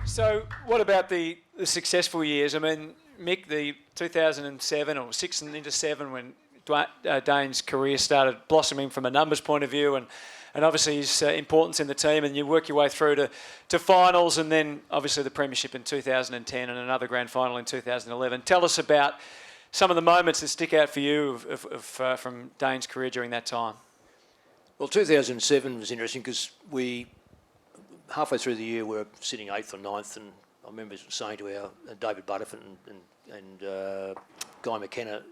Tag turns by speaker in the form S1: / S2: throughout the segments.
S1: So what about the successful years? I mean, Mick, the 2007 or 6 and into 7 when Dane's career started blossoming from a numbers point of view and obviously his importance in the team, and you work your way through to finals and then obviously the premiership in 2010 and another grand final in 2011. Tell us about some of the moments that stick out for you from Dane's career during that time.
S2: Well, 2007 was interesting because halfway through the year we were sitting 8th or 9th, and I remember saying to our David Butterford and Guy McKenna,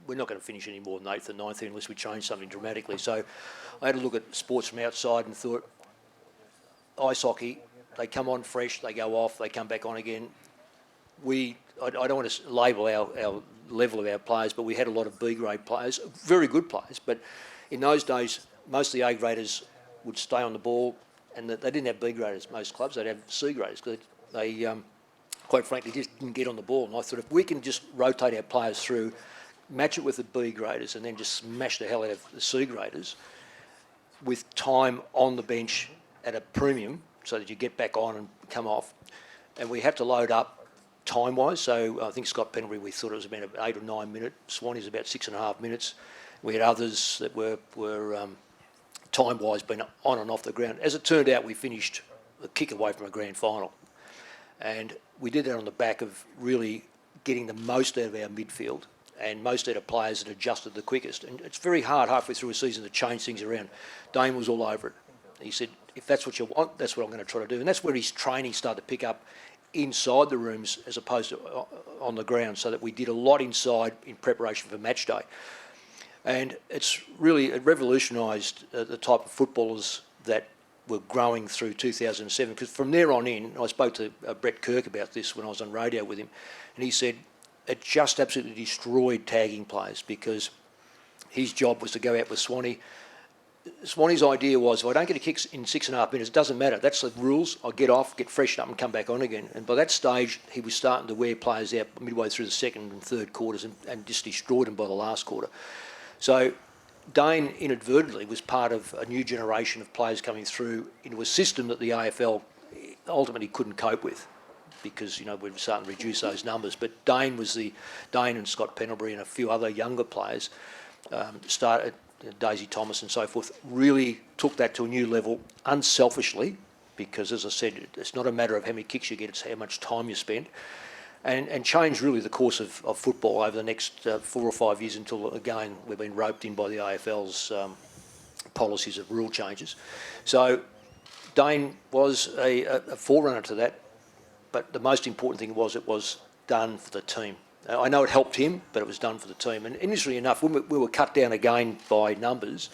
S2: we're not going to finish any more than 8th or 9th unless we change something dramatically. So I had to look at sports from outside and thought, ice hockey, they come on fresh, they go off, they come back on again. I don't want to label our level of our players, but we had a lot of B-grade players, very good players. But in those days, most of the A-graders would stay on the ball, and they didn't have B-graders, most clubs. They'd have C-graders because they quite frankly, just didn't get on the ball. And I thought if we can just rotate our players through, match it with the B-graders, and then just smash the hell out of the C-graders with time on the bench at a premium so that you get back on and come off. And we had to load up time-wise. So I think Scott Pendlebury, we thought it was about 8 or 9 minutes. Swanie's about 6.5 minutes. We had others that were time-wise been on and off the ground. As it turned out, we finished a kick away from a grand final. And we did that on the back of really getting the most out of our midfield and most out of players that adjusted the quickest. And it's very hard halfway through a season to change things around. Dane was all over it. He said, if that's what you want, that's what I'm going to try to do. And that's where his training started to pick up inside the rooms as opposed to on the ground, so that we did a lot inside in preparation for match day. And it revolutionised the type of footballers that were growing through 2007, because from there on in, I spoke to Brett Kirk about this when I was on radio with him, and he said it just absolutely destroyed tagging players, because his job was to go out with Swanee. Swanee's idea was, if I don't get a kick in 6.5 minutes, it doesn't matter. That's the rules. I get off, get freshened up and come back on again. And by that stage, he was starting to wear players out midway through the second and third quarters and just destroyed them by the last quarter. So Dane inadvertently was part of a new generation of players coming through into a system that the AFL ultimately couldn't cope with, because we're starting to reduce those numbers. But Dane and Scott Pendlebury and a few other younger players started. Daisy Thomas and so forth, really took that to a new level unselfishly, because, as I said, it's not a matter of how many kicks you get, it's how much time you spend, and changed really the course of football over the next 4 or 5 years, until, again, we've been roped in by the AFL's policies of rule changes. So Dane was a forerunner to that, but the most important thing was it was done for the team. I know it helped him, but it was done for the team. And interestingly enough, when we were cut down again by numbers,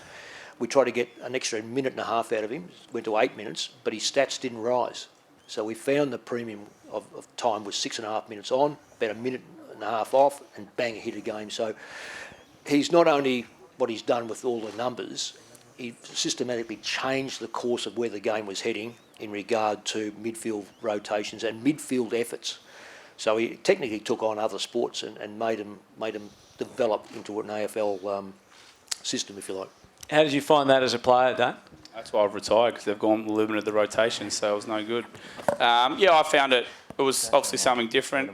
S2: we tried to get an extra minute and a half out of him. Went to 8 minutes, but his stats didn't rise. So we found the premium of time was 6.5 minutes on, about a minute and a half off, and bang, a hit a game. So he's not only what he's done with all the numbers, he systematically changed the course of where the game was heading in regard to midfield rotations and midfield efforts. So he technically took on other sports and made them develop into an AFL system, if you like.
S1: How did you find that as a player, Dan?
S3: That's why I've retired, because they've gone limited the rotation, so it was no good. I found it was obviously something different,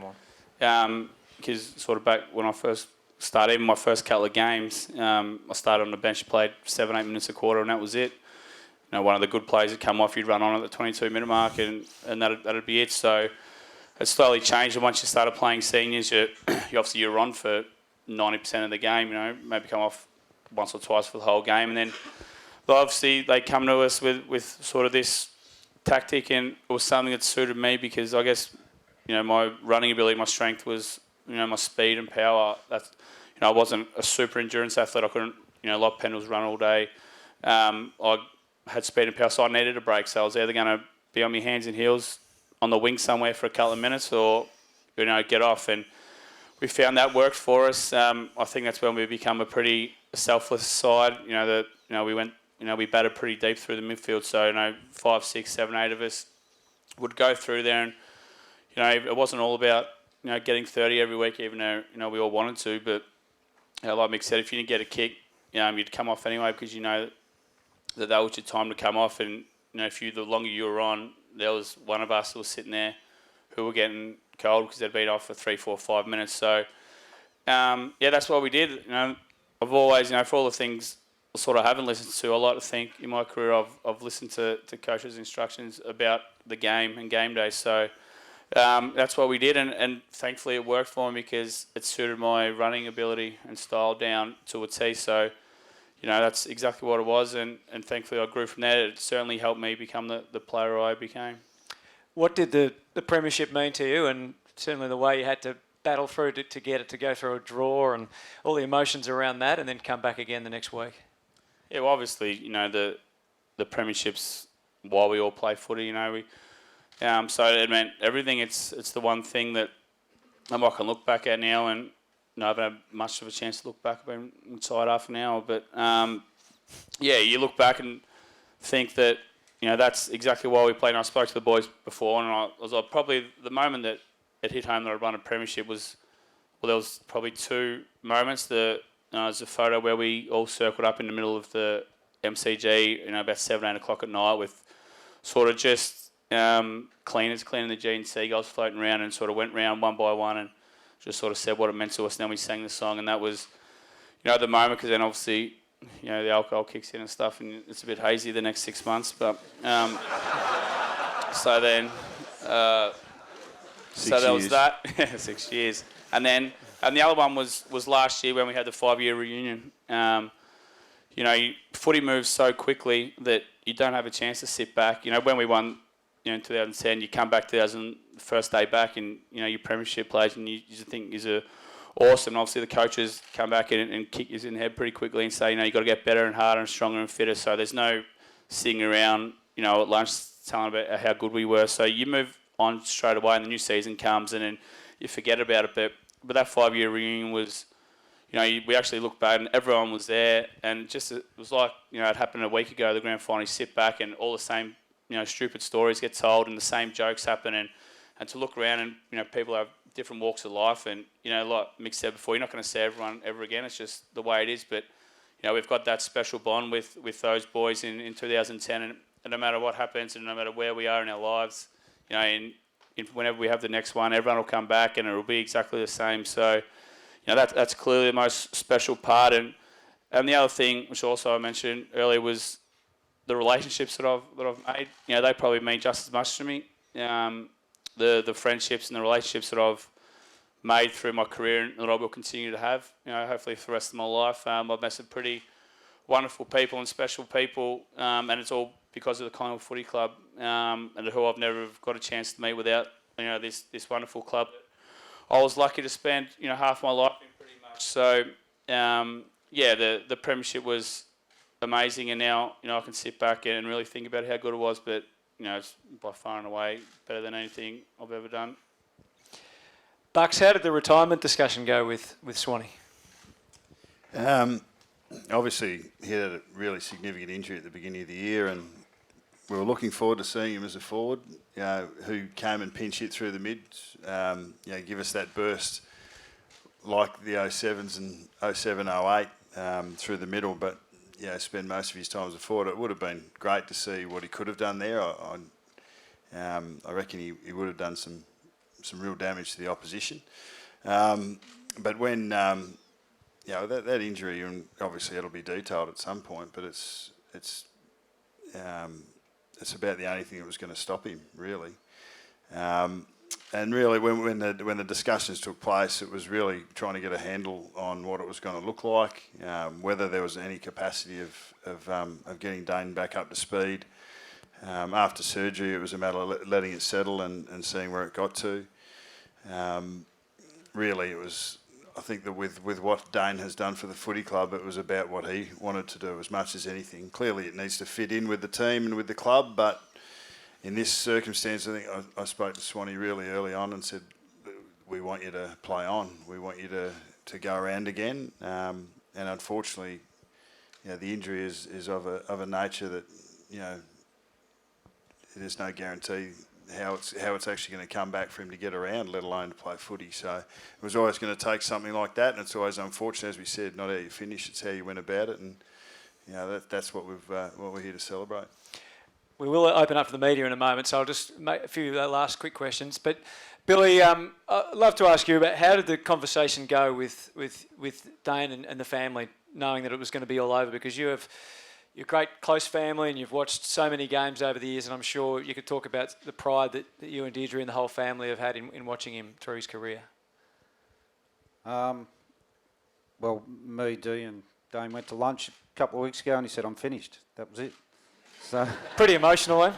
S3: because sort of back when I first started, even my first couple of games, I started on the bench, played 7-8 minutes a quarter, and that was it. One of the good players would come off, you'd run on at the 22-minute mark, and that'd be it. So it slowly changed, and once you started playing seniors, you're on for 90% of the game. Maybe come off once or twice for the whole game, and then obviously they come to us with sort of this tactic, and it was something that suited me, because I guess my running ability, my strength was my speed and power. I wasn't a super endurance athlete. I couldn't like Pendles run all day. I had speed and power, so I needed a break. So I was either going to be on my hands and heels on the wing somewhere for a couple of minutes, or get off, and we found that worked for us. I think that's when we become a pretty selfless side. We batted pretty deep through the midfield, so 5, 6, 7, 8 of us would go through there, and it wasn't all about getting 30 every week, even though we all wanted to. But like Mick said, if you didn't get a kick, you'd come off anyway, because that was your time to come off, and the longer you were on, there was one of us who was sitting there who were getting cold because they'd been off for 3, 4, 5 minutes. So, that's what we did. I've always, for all the things I sort of haven't listened to, I like to think in my career I've listened to coaches' instructions about the game and game day. So that's what we did, and thankfully it worked for me because it suited my running ability and style down to a T. So, that's exactly what it was, and thankfully I grew from there. It certainly helped me become the player I became.
S1: What did the premiership mean to you, and certainly the way you had to battle through to get it to go through a draw and all the emotions around that, and then come back again the next week?
S3: Yeah, well, obviously, the premierships while we all play footy, so it meant everything. It's the one thing that I can look back at now, and I haven't had much of a chance to look back. I've been inside half an hour, but you look back and think that that's exactly why we played. And I spoke to the boys before, and I was like, probably the moment that it hit home that I'd won a premiership was, there was probably 2 moments. There's a photo where we all circled up in the middle of the MCG, about 7, 8 o'clock at night, with sort of just cleaners cleaning the G and seagulls floating around, and sort of went round one by one and just sort of said what it meant to us. And then we sang the song, and that was, the moment, because then obviously, the alcohol kicks in and stuff, and it's a bit hazy the next 6 months. But so then, so that was that. 6 years, and then. And the other one was last year when we had the 5-year reunion. Footy moves so quickly that you don't have a chance to sit back. When we won, in 2010, you come back 2000, first day back, and your premiership players, and you just think is awesome. And obviously the coaches come back and kick you in the head pretty quickly and say, you've got to get better and harder and stronger and fitter. So there's no sitting around, at lunch telling about how good we were. So you move on straight away, and the new season comes, and then you forget about it. But that 5-year reunion was, we actually looked back and everyone was there, and it was like, it happened a week ago, the grand final. You sit back and all the same, stupid stories get told, and the same jokes happen, and to look around and, people have different walks of life, and, like Mick said before, you're not going to see everyone ever again. It's just the way it is. But, we've got that special bond with those boys in 2010, and no matter what happens and no matter where we are in our lives, whenever we have the next one, everyone will come back and it will be exactly the same. So, that's clearly the most special part. And the other thing, which also I mentioned earlier, was the relationships that I've made. They probably mean just as much to me. The friendships and the relationships that I've made through my career and that I will continue to have. Hopefully for the rest of my life. I've met some pretty wonderful people and special people, and it's all because of the Collingwood Footy Club, and who I've never got a chance to meet without this wonderful club. I was lucky to spend half my life in pretty much. So the premiership was amazing, and now I can sit back and really think about how good it was. But it's by far and away better than anything I've ever done.
S1: Bucks, how did the retirement discussion go with Swanee?
S4: Obviously, he had a really significant injury at the beginning of the year, and we were looking forward to seeing him as a forward, who came and pinch hit through the mids, give us that burst like the 07s and 07, 08 through the middle. But spend most of his time as a forward. It would have been great to see what he could have done there. I reckon he would have done some real damage to the opposition. But when that injury, and obviously it'll be detailed at some point, but it's about the only thing that was going to stop him, really. And really, when the discussions took place, it was really trying to get a handle on what it was going to look like, whether there was any capacity of getting Dane back up to speed. After surgery, it was a matter of letting it settle and seeing where it got to. Really, it was. I think that with what Dane has done for the footy club, it was about what he wanted to do as much as anything. Clearly, it needs to fit in with the team and with the club, but in this circumstance, I think I spoke to Swanee really early on and said, we want you to play on. We want you to go around again. And unfortunately, the injury is of a nature that, there's no guarantee how it's actually going to come back for him to get around, let alone to play footy. So it was always going to take something like that, and it's always unfortunate, as we said, not how you finish, it's how you went about it, and that's what we're here to celebrate.
S1: We will open up to the media in a moment, so I'll just make a few last quick questions. But Billy, I'd love to ask you about how did the conversation go with Dane and the family, knowing that it was going to be all over, because you're a great close family and you've watched so many games over the years, and I'm sure you could talk about the pride that you and Deirdre and the whole family have had in watching him through his career.
S5: Well, me, Dee and Dane went to lunch a couple of weeks ago and he said, I'm finished. That was it. So,
S1: pretty emotional, eh?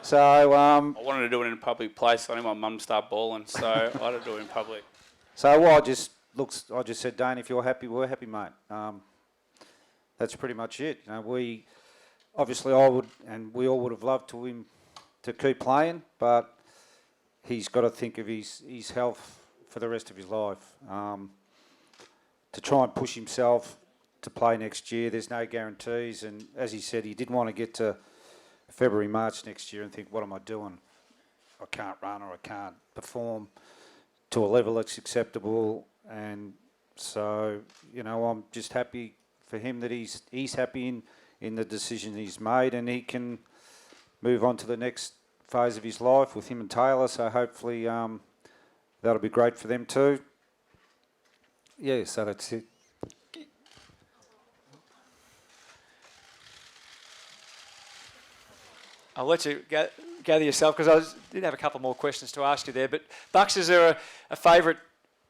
S5: So
S3: I wanted to do it in a public place. I didn't want Mum to start bawling, so I had to do it in public.
S5: So well, I just said, Dane, if you're happy, we're happy, mate. That's pretty much it. You know, we obviously we all would have loved him to keep playing, but he's got to think of his health for the rest of his life. To try and push himself to play next year, there's no guarantees, and as he said, he didn't want to get to February, March next year and think, what am I doing? I can't run or I can't perform to a level that's acceptable. And so, you know, I'm just happy for him that he's happy in the decision he's made, and he can move on to the next phase of his life with him and Taylor. So hopefully that'll be great for them too. Yeah, so that's it.
S1: I'll let you gather yourself, because I did have a couple more questions to ask you there. But Bucks, is there a favourite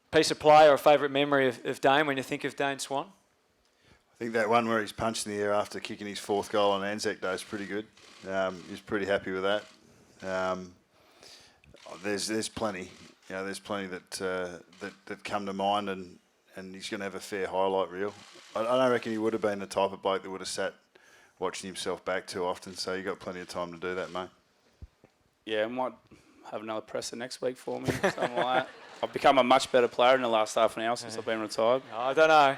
S1: piece of play or a favourite memory of Dane when you think of Dane Swan?
S4: I think that one where he's punched in the air after kicking his 4th goal on Anzac Day is pretty good. He's pretty happy with that. There's plenty. You know, there's plenty that come to mind, and he's going to have a fair highlight reel. I don't reckon he would have been the type of bloke that would have sat watching himself back too often, so you got plenty of time to do that, mate.
S3: Yeah, I might have another presser next week for me, something like that. I've become a much better player in the last half an hour since I've been retired.
S1: I don't know.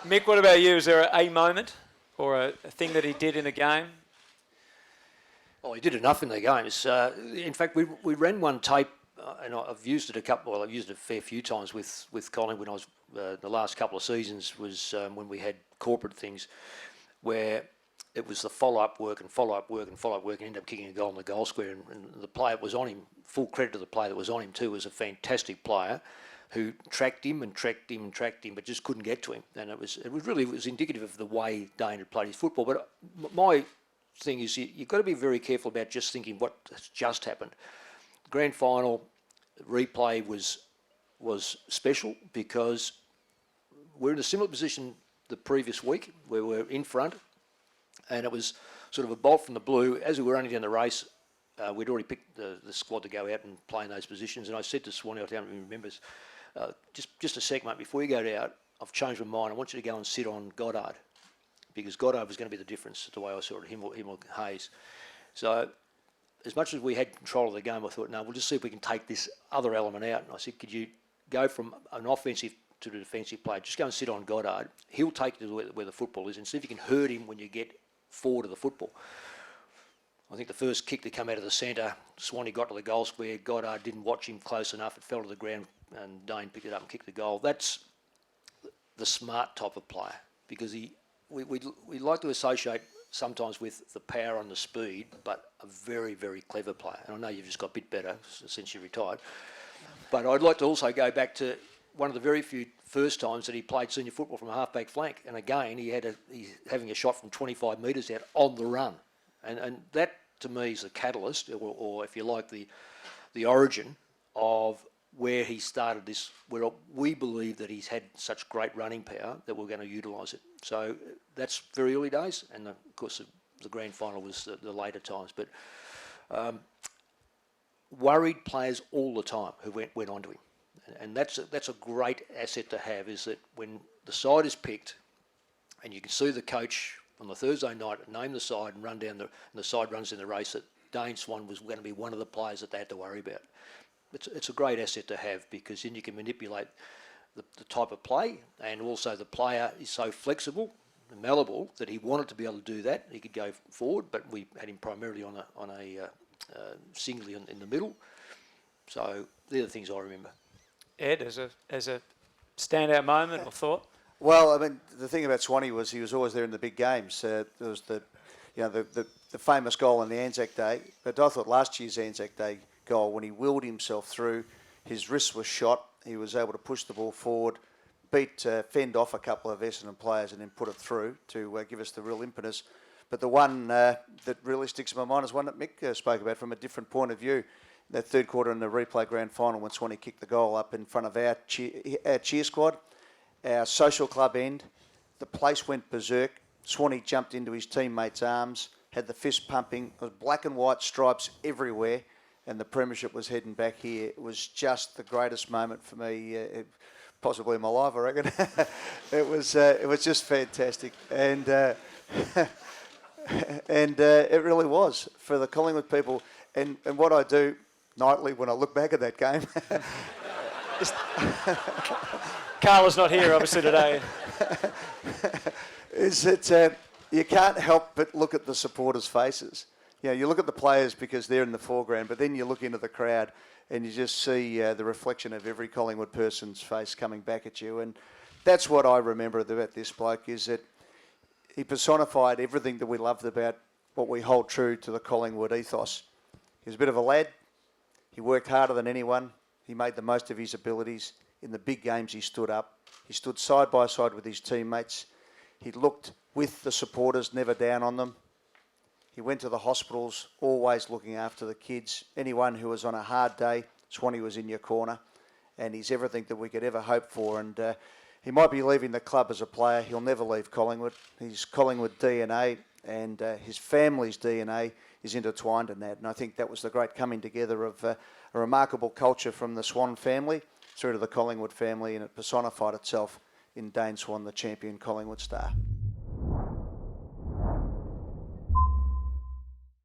S1: Mick, what about you? Is there a moment or a thing that he did in a game?
S2: Oh, he did enough in the games. In fact, we ran one tape, and I've used it I've used it a fair few times with Collingwood when I was the last couple of seasons was when we had corporate things where it was the follow-up work and ended up kicking a goal in the goal square, and the player that was on him, full credit to the player that was on him too, was a fantastic player who tracked him, but just couldn't get to him. And it was indicative of the way Dane had played his football. But my thing is, you've got to be very careful about just thinking what has just happened. The grand final replay was special because we're in a similar position the previous week where we're in front, and it was sort of a bolt from the blue. As we were running down the race, we'd already picked the squad to go out and play in those positions, and I said to Swan, I don't even remember, just a sec, mate, before you go out, I've changed my mind. I want you to go and sit on Goddard, because Goddard was going to be the difference, the way I saw it, him or Hayes. So as much as we had control of the game, I thought, no, we'll just see if we can take this other element out. And I said, could you go from an offensive to the defensive play? Just go and sit on Goddard. He'll take you to where the football is, and see if you can hurt him when you get forward of the football. I think the first kick that came out of the centre, Swanee got to the goal square. Goddard didn't watch him close enough. It fell to the ground, and Dane picked it up and kicked the goal. That's the smart type of player, because we like to associate sometimes with the power and the speed, but a very, very clever player. And I know you've just got a bit better since you retired. But I'd like to also go back to one of the very few first times that he played senior football from a half-back flank. And again, he's having a shot from 25 metres out on the run. And that, to me, is the catalyst, or if you like, the origin of where he started this, where we believe that he's had such great running power that we're going to utilise it. So that's very early days, and of course the grand final was the later times. But worried players all the time who went on to him, and that's a great asset to have, is that when the side is picked, and you can see the coach on the Thursday night name the side and run down and the side runs in the race, that Dane Swan was going to be one of the players that they had to worry about. It's a great asset to have, because then you can manipulate the type of play, and also the player is so flexible and malleable that he wanted to be able to do that. He could go forward, but we had him primarily on a singly in the middle. So they're the things I remember.
S1: Ed, as a standout moment or thought?
S6: Well, I mean, the thing about Swanee was he was always there in the big games. There was you know, the famous goal on the Anzac Day. But I thought last year's Anzac Day goal, when he willed himself through, his wrist was shot, he was able to push the ball forward, fend off a couple of Essendon players and then put it through to give us the real impetus. But the one that really sticks in my mind is one that Mick spoke about from a different point of view. That third quarter in the replay grand final when Swanee kicked the goal up in front of our cheer squad, our social club end, the place went berserk. Swanee jumped into his teammates' arms, had the fist pumping. It was black and white stripes everywhere, and the premiership was heading back here. It was just the greatest moment for me, possibly in my life, I reckon. It was just fantastic, and it really was for the Collingwood people. And what I do nightly when I look back at that game.
S1: Carla's not here, obviously, today.
S6: Is that you can't help but look at the supporters' faces. You know, you look at the players because they're in the foreground, but then you look into the crowd and you just see the reflection of every Collingwood person's face coming back at you. And that's what I remember about this bloke, is that he personified everything that we loved about what we hold true to the Collingwood ethos. He was a bit of a lad. He worked harder than anyone. He made the most of his abilities. In the big games, he stood up. He stood side by side with his teammates. He looked with the supporters, never down on them. He went to the hospitals, always looking after the kids. Anyone who was on a hard day, Swanee was in your corner. And he's everything that we could ever hope for. And he might be leaving the club as a player. He'll never leave Collingwood. His Collingwood DNA and his family's DNA is intertwined in that. And I think that was the great coming together of a remarkable culture from the Swan family through to the Collingwood family, and it personified itself in Dane Swan, the champion Collingwood star.